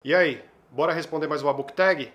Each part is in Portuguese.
E aí, bora responder mais uma book tag?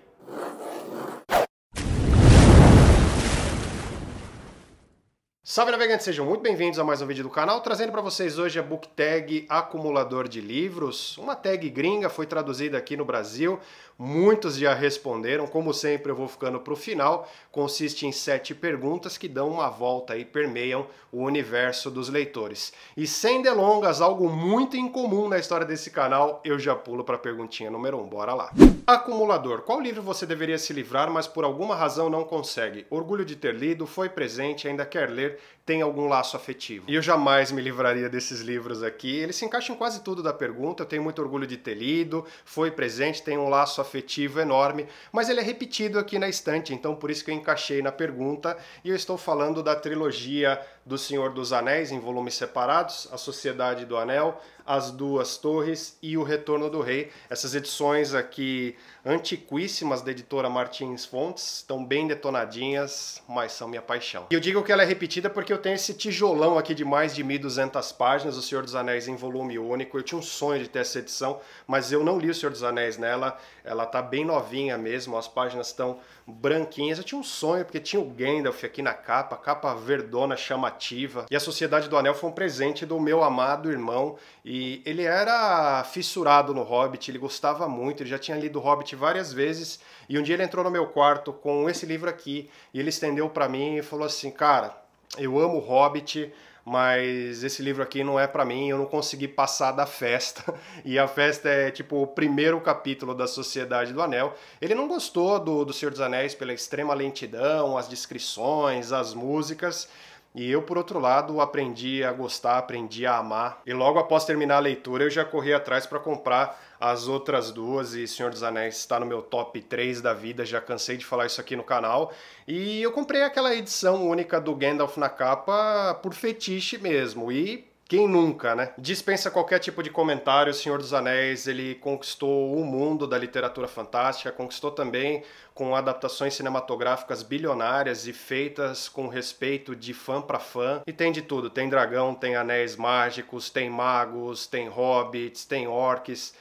Salve navegantes, sejam muito bem-vindos a mais um vídeo do canal, trazendo para vocês hoje a book tag Acumulador de Livros, uma tag gringa, foi traduzida aqui no Brasil, muitos já responderam, como sempre eu vou ficando para o final, consiste em 7 perguntas que dão uma volta e permeiam o universo dos leitores. E sem delongas, algo muito incomum na história desse canal, eu já pulo para a perguntinha número 1, bora lá. Acumulador, qual livro você deveria se livrar, mas por alguma razão não consegue? Orgulho de ter lido, foi presente, ainda quer ler, tem algum laço afetivo. E eu jamais me livraria desses livros aqui. Eles se encaixam em quase tudo da pergunta. Eu tenho muito orgulho de ter lido, foi presente, tem um laço afetivo enorme, mas ele é repetido aqui na estante, então por isso que eu encaixei na pergunta. E eu estou falando da trilogia do Senhor dos Anéis, em volumes separados, A Sociedade do Anel, As Duas Torres e O Retorno do Rei. Essas edições aqui antiquíssimas da editora Martins Fontes, estão bem detonadinhas, mas são minha paixão. E eu digo que ela é repetida porque eu tenho esse tijolão aqui de mais de 1.200 páginas, O Senhor dos Anéis em volume único. Eu tinha um sonho de ter essa edição, mas eu não li O Senhor dos Anéis nela. Ela tá bem novinha mesmo, as páginas estão branquinhas. Eu tinha um sonho porque tinha o Gandalf aqui na capa verdona, chamativa. E A Sociedade do Anel foi um presente do meu amado irmão. E ele era fissurado no Hobbit, ele gostava muito, ele já tinha lido o Hobbit várias vezes. E um dia ele entrou no meu quarto com esse livro aqui, e ele estendeu para mim e falou assim: cara, eu amo o Hobbit, mas esse livro aqui não é pra mim, eu não consegui passar da festa. E a festa é tipo o primeiro capítulo da Sociedade do Anel. Ele não gostou do Senhor dos Anéis pela extrema lentidão, as descrições, as músicas. E eu, por outro lado, aprendi a gostar, aprendi a amar. E logo após terminar a leitura, eu já corri atrás para comprar as outras duas. E Senhor dos Anéis está no meu top 3 da vida, já cansei de falar isso aqui no canal. E eu comprei aquela edição única do Gandalf na capa por fetiche mesmo. E quem nunca, né? Dispensa qualquer tipo de comentário. O Senhor dos Anéis, ele conquistou o mundo da literatura fantástica, conquistou também com adaptações cinematográficas bilionárias e feitas com respeito de fã para fã. E tem de tudo, tem dragão, tem anéis mágicos, tem magos, tem hobbits, tem orcs.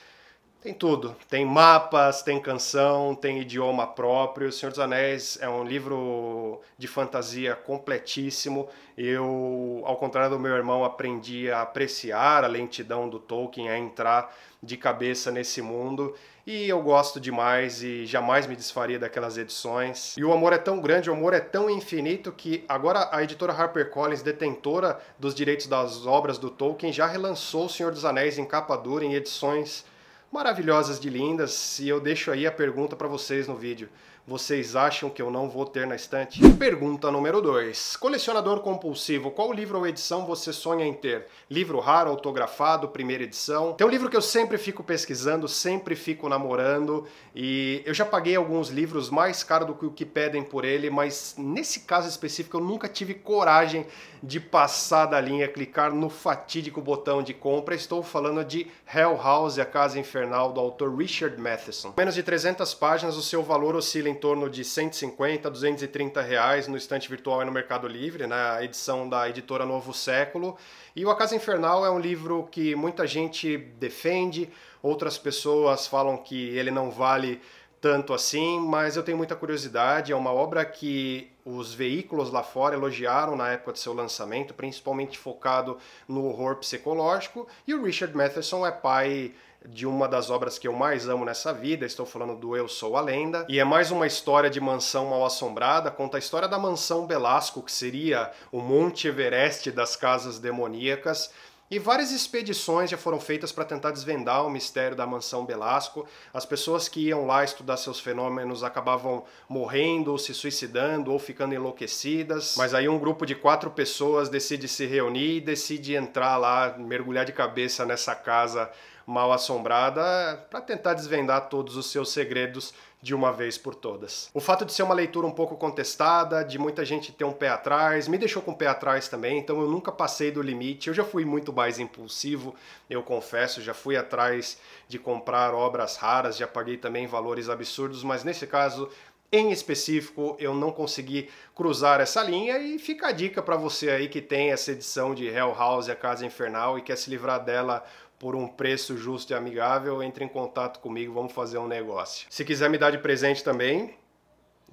Tem tudo. Tem mapas, tem canção, tem idioma próprio. O Senhor dos Anéis é um livro de fantasia completíssimo. Eu, ao contrário do meu irmão, aprendi a apreciar a lentidão do Tolkien, a entrar de cabeça nesse mundo. E eu gosto demais e jamais me desfaria daquelas edições. E o amor é tão grande, o amor é tão infinito que agora a editora HarperCollins, detentora dos direitos das obras do Tolkien, já relançou O Senhor dos Anéis em capa dura, em edições maravilhosas de lindas, e eu deixo aí a pergunta para vocês no vídeo. Vocês acham que eu não vou ter na estante? Pergunta número 2. Colecionador compulsivo, qual livro ou edição você sonha em ter? Livro raro, autografado, primeira edição? Tem um livro que eu sempre fico pesquisando, sempre fico namorando, e eu já paguei alguns livros mais caros do que o que pedem por ele, mas nesse caso específico eu nunca tive coragem de passar da linha, clicar no fatídico botão de compra. Estou falando de Hell House, a Casa Infernal, do autor Richard Matheson. Menos de 300 páginas, o seu valor oscila em torno de 150 a 230 reais no estante virtual e no Mercado Livre, na edição da editora Novo Século. E o A Casa Infernal é um livro que muita gente defende, outras pessoas falam que ele não vale tanto assim, mas eu tenho muita curiosidade. É uma obra que os veículos lá fora elogiaram na época de seu lançamento, principalmente focado no horror psicológico, e o Richard Matheson é pai de uma das obras que eu mais amo nessa vida. Estou falando do Eu Sou a Lenda, e é mais uma história de mansão mal assombrada. Conta a história da mansão Belasco, que seria o Monte Everest das casas demoníacas, e várias expedições já foram feitas para tentar desvendar o mistério da mansão Belasco. As pessoas que iam lá estudar seus fenômenos acabavam morrendo, ou se suicidando, ou ficando enlouquecidas. Mas aí um grupo de 4 pessoas decide se reunir e decide entrar lá, mergulhar de cabeça nessa casa mal assombrada para tentar desvendar todos os seus segredos de uma vez por todas. O fato de ser uma leitura um pouco contestada, de muita gente ter um pé atrás, me deixou com o pé atrás também, então eu nunca passei do limite. Eu já fui muito mais impulsivo, eu confesso, já fui atrás de comprar obras raras, já paguei também valores absurdos, mas nesse caso em específico eu não consegui cruzar essa linha. E fica a dica para você aí que tem essa edição de Hell House, a Casa Infernal, e quer se livrar dela por um preço justo e amigável, entre em contato comigo, vamos fazer um negócio. Se quiser me dar de presente também,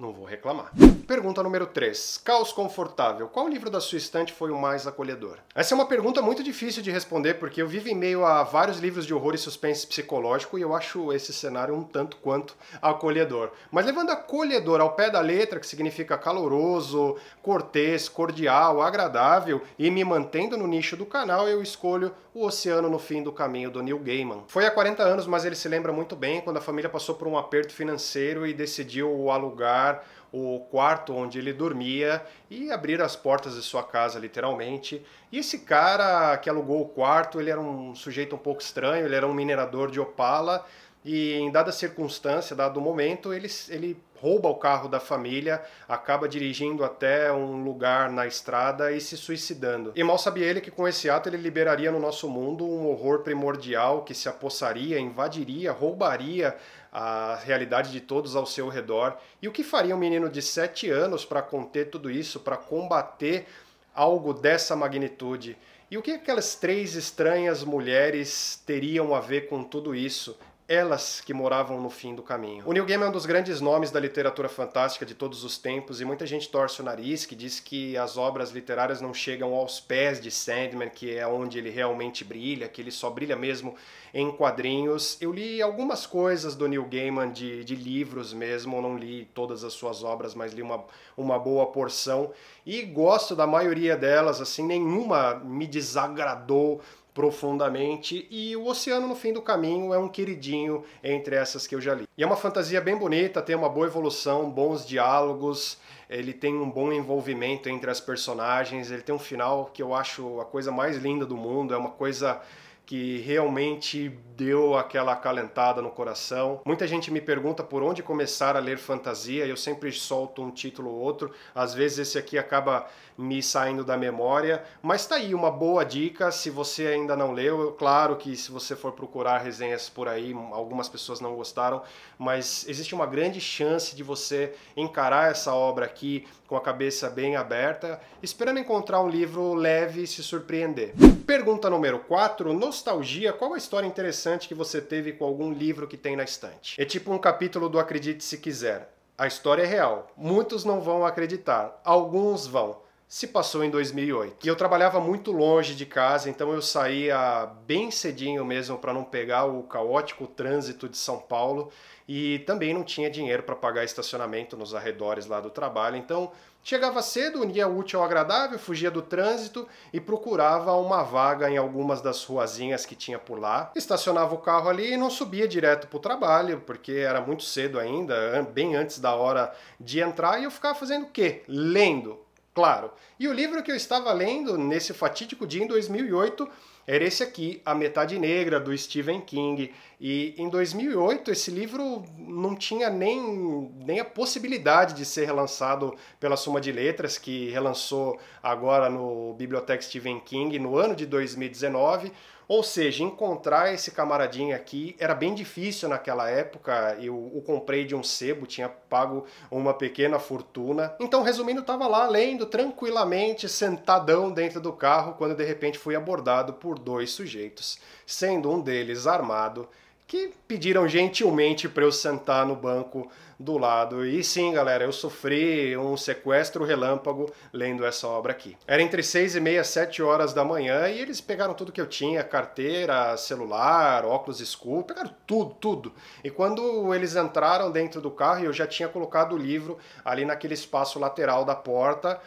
não vou reclamar. Pergunta número 3. Caos confortável. Qual livro da sua estante foi o mais acolhedor? Essa é uma pergunta muito difícil de responder, porque eu vivo em meio a vários livros de horror e suspense psicológico e eu acho esse cenário um tanto quanto acolhedor. Mas levando acolhedor ao pé da letra, que significa caloroso, cortês, cordial, agradável, e me mantendo no nicho do canal, eu escolho O Oceano no Fim do Caminho, do Neil Gaiman. Foi há 40 anos, mas ele se lembra muito bem quando a família passou por um aperto financeiro e decidiu alugar o quarto onde ele dormia e abrir as portas de sua casa, literalmente. E esse cara que alugou o quarto, ele era um sujeito um pouco estranho, ele era um minerador de Opala e em dada circunstância, dado momento, ele rouba o carro da família, acaba dirigindo até um lugar na estrada e se suicidando. E mal sabia ele que com esse ato ele liberaria no nosso mundo um horror primordial que se apossaria, invadiria, roubaria a realidade de todos ao seu redor. E o que faria um menino de 7 anos para conter tudo isso, para combater algo dessa magnitude? E o que aquelas 3 estranhas mulheres teriam a ver com tudo isso? Elas que moravam no fim do caminho. O Neil Gaiman é um dos grandes nomes da literatura fantástica de todos os tempos e muita gente torce o nariz, que diz que as obras literárias não chegam aos pés de Sandman, que é onde ele realmente brilha, que ele só brilha mesmo em quadrinhos. Eu li algumas coisas do Neil Gaiman de livros mesmo, não li todas as suas obras, mas li uma boa porção e gosto da maioria delas, assim, nenhuma me desagradou profundamente, e O Oceano no Fim do Caminho é um queridinho entre essas que eu já li. E é uma fantasia bem bonita, tem uma boa evolução, bons diálogos, ele tem um bom envolvimento entre as personagens, ele tem um final que eu acho a coisa mais linda do mundo, é uma coisa que realmente deu aquela acalentada no coração. Muita gente me pergunta por onde começar a ler fantasia, e eu sempre solto um título ou outro, às vezes esse aqui acaba me saindo da memória, mas tá aí uma boa dica se você ainda não leu. Claro que se você for procurar resenhas por aí, algumas pessoas não gostaram, mas existe uma grande chance de você encarar essa obra aqui com a cabeça bem aberta, esperando encontrar um livro leve e se surpreender. Pergunta número 4, nostalgia. Qual a história interessante que você teve com algum livro que tem na estante? É tipo um capítulo do Acredite Se Quiser. A história é real. Muitos não vão acreditar. Alguns vão. Se passou em 2008. E eu trabalhava muito longe de casa, então eu saía bem cedinho mesmo para não pegar o caótico trânsito de São Paulo e também não tinha dinheiro para pagar estacionamento nos arredores lá do trabalho. Então chegava cedo, unia o útil ao agradável, fugia do trânsito e procurava uma vaga em algumas das ruazinhas que tinha por lá. Estacionava o carro ali e não subia direto para o trabalho, porque era muito cedo ainda, bem antes da hora de entrar, e eu ficava fazendo o quê? Lendo. Claro. E o livro que eu estava lendo nesse fatídico dia em 2008 era esse aqui, A Metade Negra, do Stephen King. E em 2008 esse livro não tinha nem a possibilidade de ser relançado pela Suma de Letras, que relançou agora no Biblioteca Stephen King no ano de 2019. Ou seja, encontrar esse camaradinho aqui era bem difícil naquela época. Eu o comprei de um sebo, tinha pago uma pequena fortuna. Então, resumindo, estava lá lendo tranquilamente, sentadão dentro do carro, quando de repente fui abordado por 2 sujeitos, sendo um deles armado, que pediram gentilmente para eu sentar no banco do lado. E sim, galera, eu sofri um sequestro relâmpago lendo essa obra aqui. Era entre 6h30 e 7 horas da manhã e eles pegaram tudo que eu tinha, carteira, celular, óculos escuros, pegaram tudo. E quando eles entraram dentro do carro, eu já tinha colocado o livro ali naquele espaço lateral da porta,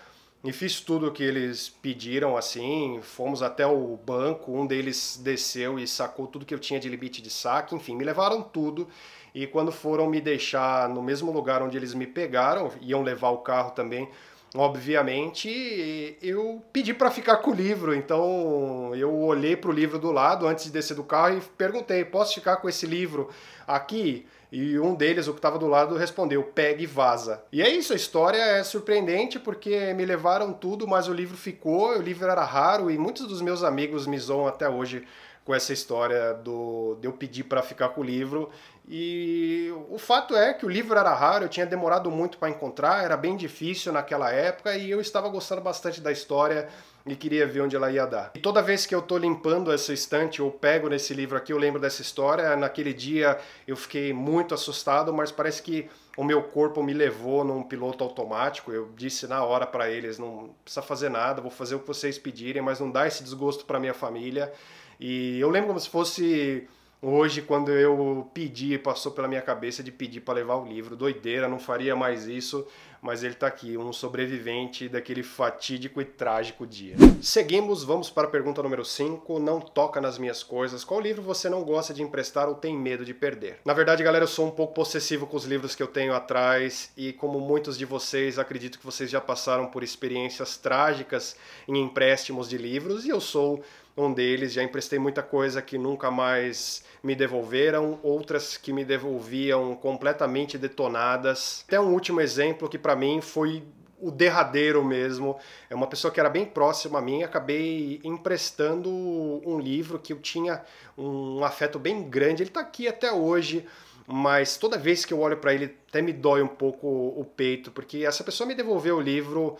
e fiz tudo o que eles pediram, assim, fomos até o banco, um deles desceu e sacou tudo que eu tinha de limite de saque, enfim, me levaram tudo, e quando foram me deixar no mesmo lugar onde eles me pegaram, iam levar o carro também, obviamente, eu pedi para ficar com o livro, então eu olhei para o livro do lado antes de descer do carro e perguntei, posso ficar com esse livro aqui? E um deles, o que estava do lado, respondeu, pega e vaza. E é isso, a história é surpreendente porque me levaram tudo, mas o livro ficou, o livro era raro e muitos dos meus amigos me zoam até hoje com essa história de eu pedir para ficar com o livro. E o fato é que o livro era raro, eu tinha demorado muito para encontrar, era bem difícil naquela época e eu estava gostando bastante da história e queria ver onde ela ia dar. E toda vez que eu tô limpando essa estante ou pego nesse livro aqui, eu lembro dessa história. Naquele dia eu fiquei muito assustado, mas parece que o meu corpo me levou num piloto automático. Eu disse na hora para eles, não precisa fazer nada, vou fazer o que vocês pedirem, mas não dá esse desgosto para minha família. E eu lembro como se fosse hoje, quando eu pedi, passou pela minha cabeça de pedir para levar o livro. Doideira, não faria mais isso, mas ele tá aqui, um sobrevivente daquele fatídico e trágico dia. Seguimos, vamos para a pergunta número 5. Não toca nas minhas coisas. Qual livro você não gosta de emprestar ou tem medo de perder? Na verdade, galera, eu sou um pouco possessivo com os livros que eu tenho atrás e como muitos de vocês, acredito que vocês já passaram por experiências trágicas em empréstimos de livros e eu sou um deles. Já emprestei muita coisa que nunca mais me devolveram, outras que me devolviam completamente detonadas. Até um último exemplo que para mim foi o derradeiro mesmo. É uma pessoa que era bem próxima a mim, acabei emprestando um livro que eu tinha um afeto bem grande. Ele tá aqui até hoje, mas toda vez que eu olho para ele até me dói um pouco o peito, porque essa pessoa me devolveu o livro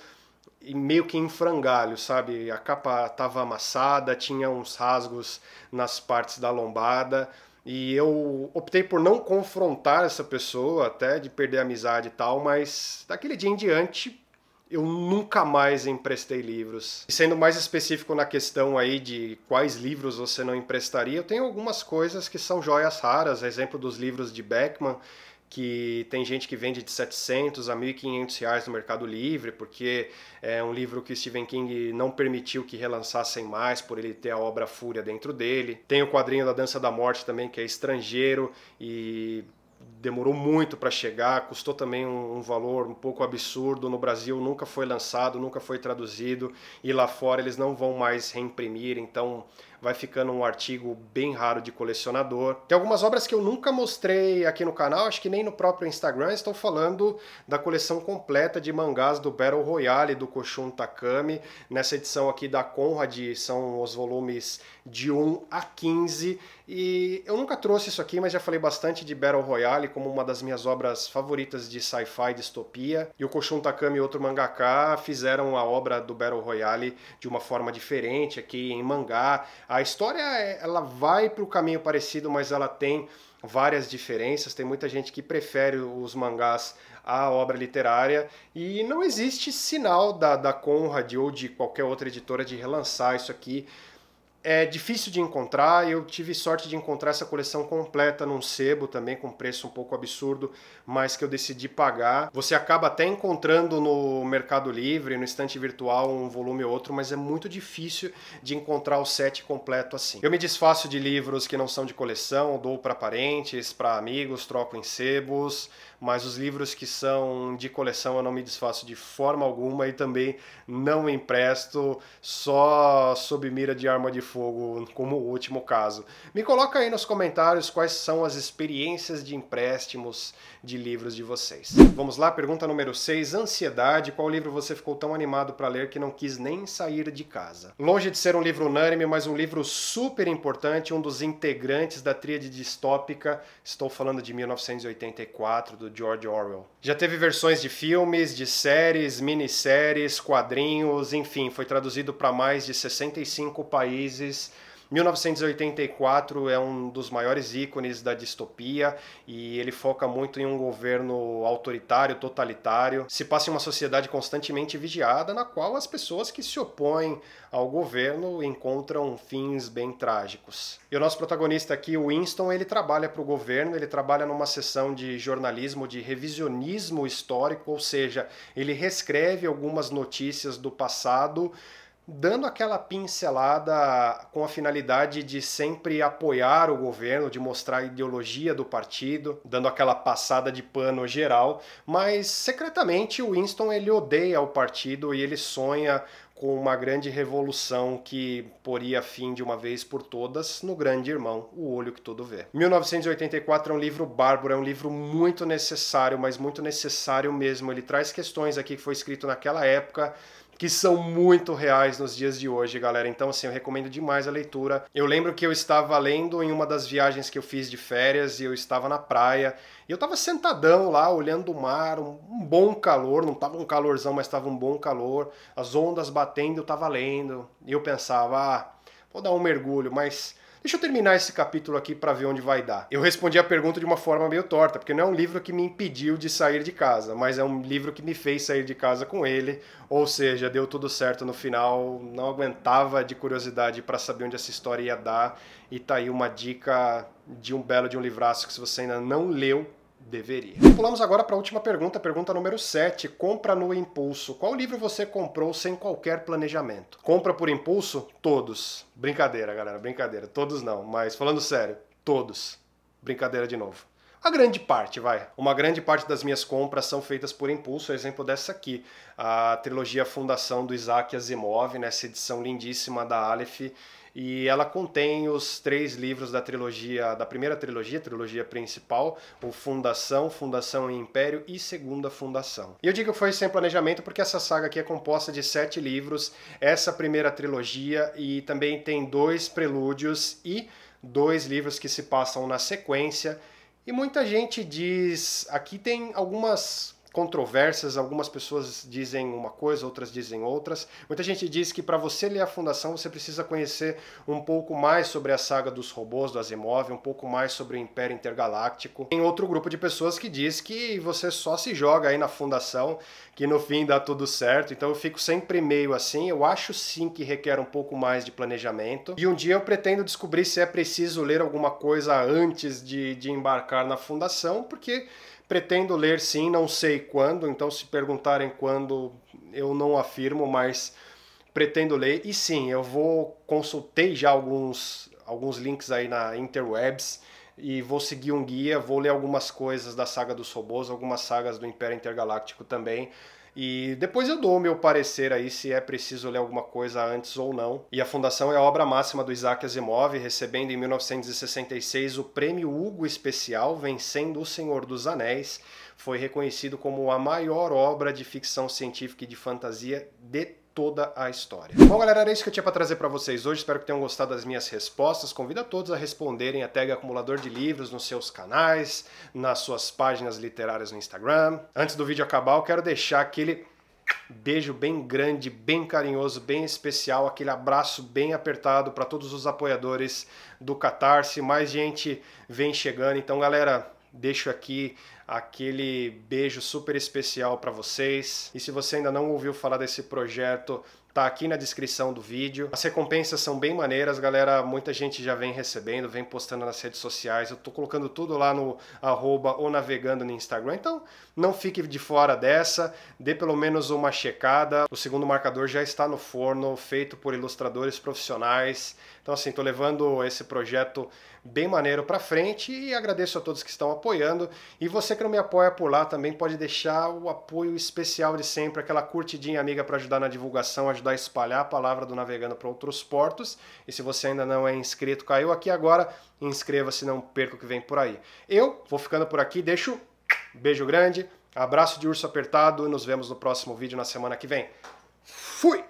e meio que em frangalho, sabe? A capa estava amassada, tinha uns rasgos nas partes da lombada e eu optei por não confrontar essa pessoa, até de perder a amizade e tal, mas daquele dia em diante eu nunca mais emprestei livros. E sendo mais específico na questão aí de quais livros você não emprestaria, eu tenho algumas coisas que são joias raras, exemplo dos livros de Beckman, que tem gente que vende de 700 a 1.500 reais no Mercado Livre, porque é um livro que Stephen King não permitiu que relançassem mais, por ele ter a obra Fúria dentro dele. Tem o quadrinho da Dança da Morte também, que é estrangeiro e demorou muito para chegar, custou também um valor um pouco absurdo. No Brasil nunca foi lançado, nunca foi traduzido e lá fora eles não vão mais reimprimir, então vai ficando um artigo bem raro de colecionador. Tem algumas obras que eu nunca mostrei aqui no canal, acho que nem no próprio Instagram. Estou falando da coleção completa de mangás do Battle Royale do Koshun Takami. Nessa edição aqui da Conrad são os volumes de 1 a 15 e eu nunca trouxe isso aqui, mas já falei bastante de Battle Royale como uma das minhas obras favoritas de sci-fi distopia. E o Koshun Takami e outro mangaka fizeram a obra do Battle Royale de uma forma diferente aqui em mangá. A história ela vai para o caminho parecido, mas ela tem várias diferenças. Tem muita gente que prefere os mangás à obra literária e não existe sinal da Conrad ou de qualquer outra editora de relançar isso aqui. É difícil de encontrar, eu tive sorte de encontrar essa coleção completa num sebo também, com preço um pouco absurdo, mas que eu decidi pagar. Você acaba até encontrando no Mercado Livre, no estante virtual, um volume ou outro, mas é muito difícil de encontrar o set completo assim. Eu me desfaço de livros que não são de coleção, dou para parentes, para amigos, troco em sebos, mas os livros que são de coleção eu não me desfaço de forma alguma e também não empresto, só sob mira de arma de fogo, como o último caso. Me coloca aí nos comentários quais são as experiências de empréstimos de livros de vocês. Vamos lá, pergunta número 6, ansiedade. Qual livro você ficou tão animado para ler que não quis nem sair de casa? Longe de ser um livro unânime, mas um livro super importante, um dos integrantes da tríade distópica, estou falando de 1984, do George Orwell. Já teve versões de filmes, de séries, minisséries, quadrinhos, enfim, foi traduzido para mais de 65 países. 1984 é um dos maiores ícones da distopia e ele foca muito em um governo autoritário, totalitário. Se passa em uma sociedade constantemente vigiada, na qual as pessoas que se opõem ao governo encontram fins bem trágicos. E o nosso protagonista aqui, o Winston, ele trabalha para o governo, ele trabalha numa seção de jornalismo, de revisionismo histórico, ou seja, ele reescreve algumas notícias do passado, dando aquela pincelada com a finalidade de sempre apoiar o governo, de mostrar a ideologia do partido, dando aquela passada de pano geral, mas secretamente o Winston ele odeia o partido e ele sonha com uma grande revolução que poria fim de uma vez por todas no Grande Irmão, o olho que tudo vê. 1984 é um livro bárbaro, é um livro muito necessário, mas muito necessário mesmo. Ele traz questões aqui que foi escrito naquela época que são muito reais nos dias de hoje, galera. Então, assim, eu recomendo demais a leitura. Eu lembro que eu estava lendo em uma das viagens que eu fiz de férias e eu estava na praia e eu estava sentadão lá, olhando o mar, um bom calor, não estava um calorzão, mas estava um bom calor, as ondas batendo, eu estava lendo e eu pensava, vou dar um mergulho, mas deixa eu terminar esse capítulo aqui para ver onde vai dar. Eu respondi a pergunta de uma forma meio torta, porque não é um livro que me impediu de sair de casa, mas é um livro que me fez sair de casa com ele, ou seja, deu tudo certo no final, não aguentava de curiosidade para saber onde essa história ia dar, e tá aí uma dica de um livraço que se você ainda não leu, deveria. Pulamos agora para a última pergunta, pergunta número 7. Compra no impulso. Qual livro você comprou sem qualquer planejamento? Compra por impulso? Todos. Brincadeira, galera, brincadeira. Todos não, mas falando sério, todos. Brincadeira de novo. A grande parte, vai. Uma grande parte das minhas compras são feitas por impulso, exemplo dessa aqui. A trilogia Fundação do Isaac Asimov, nessa edição lindíssima da Aleph, e ela contém os 3 livros da trilogia, da primeira trilogia, trilogia principal, o Fundação, Fundação e Império e Segunda Fundação. E eu digo que foi sem planejamento porque essa saga aqui é composta de 7 livros, essa primeira trilogia, e também tem 2 prelúdios e 2 livros que se passam na sequência. E muita gente diz, aqui tem algumas controvérsias, algumas pessoas dizem uma coisa, outras dizem outras. Muita gente diz que para você ler a Fundação você precisa conhecer um pouco mais sobre a saga dos robôs do Asimov, um pouco mais sobre o Império Intergaláctico. Tem outro grupo de pessoas que diz que você só se joga aí na Fundação, que no fim dá tudo certo. Então eu fico sempre meio assim, eu acho sim que requer um pouco mais de planejamento. E um dia eu pretendo descobrir se é preciso ler alguma coisa antes de embarcar na Fundação, porque pretendo ler sim, não sei quando, então se perguntarem quando, eu não afirmo, mas pretendo ler. E sim, consultei já alguns links aí na interwebs e vou seguir um guia, vou ler algumas coisas da saga dos robôs, algumas sagas do Império Intergaláctico também. E depois eu dou o meu parecer aí se é preciso ler alguma coisa antes ou não. E a Fundação é a obra máxima do Isaac Asimov, recebendo em 1966 o Prêmio Hugo Especial, vencendo O Senhor dos Anéis. Foi reconhecido como a maior obra de ficção científica e de fantasia de toda a história. Bom, galera, era isso que eu tinha para trazer para vocês hoje. Espero que tenham gostado das minhas respostas. Convido a todos a responderem a tag Acumulador de Livros nos seus canais, nas suas páginas literárias no Instagram. Antes do vídeo acabar, eu quero deixar aquele beijo bem grande, bem carinhoso, bem especial, aquele abraço bem apertado para todos os apoiadores do Catarse. Mais gente vem chegando, então, galera, deixo aqui aquele beijo super especial para vocês. E se você ainda não ouviu falar desse projeto, tá aqui na descrição do vídeo. As recompensas são bem maneiras, galera. Muita gente já vem recebendo, vem postando nas redes sociais. Eu tô colocando tudo lá no @onavegando no Instagram. Então, não fique de fora dessa. Dê pelo menos uma checada. O segundo marcador já está no forno, feito por ilustradores profissionais. Então, assim, tô levando esse projeto bem maneiro pra frente e agradeço a todos que estão apoiando. E você que não me apoia por lá também pode deixar o apoio especial de sempre, aquela curtidinha amiga para ajudar na divulgação, ajudar a espalhar a palavra do Navegando para outros portos. E se você ainda não é inscrito, caiu aqui agora, inscreva-se, não perca o que vem por aí. Eu vou ficando por aqui, deixo um beijo grande, abraço de urso apertado e nos vemos no próximo vídeo na semana que vem. Fui!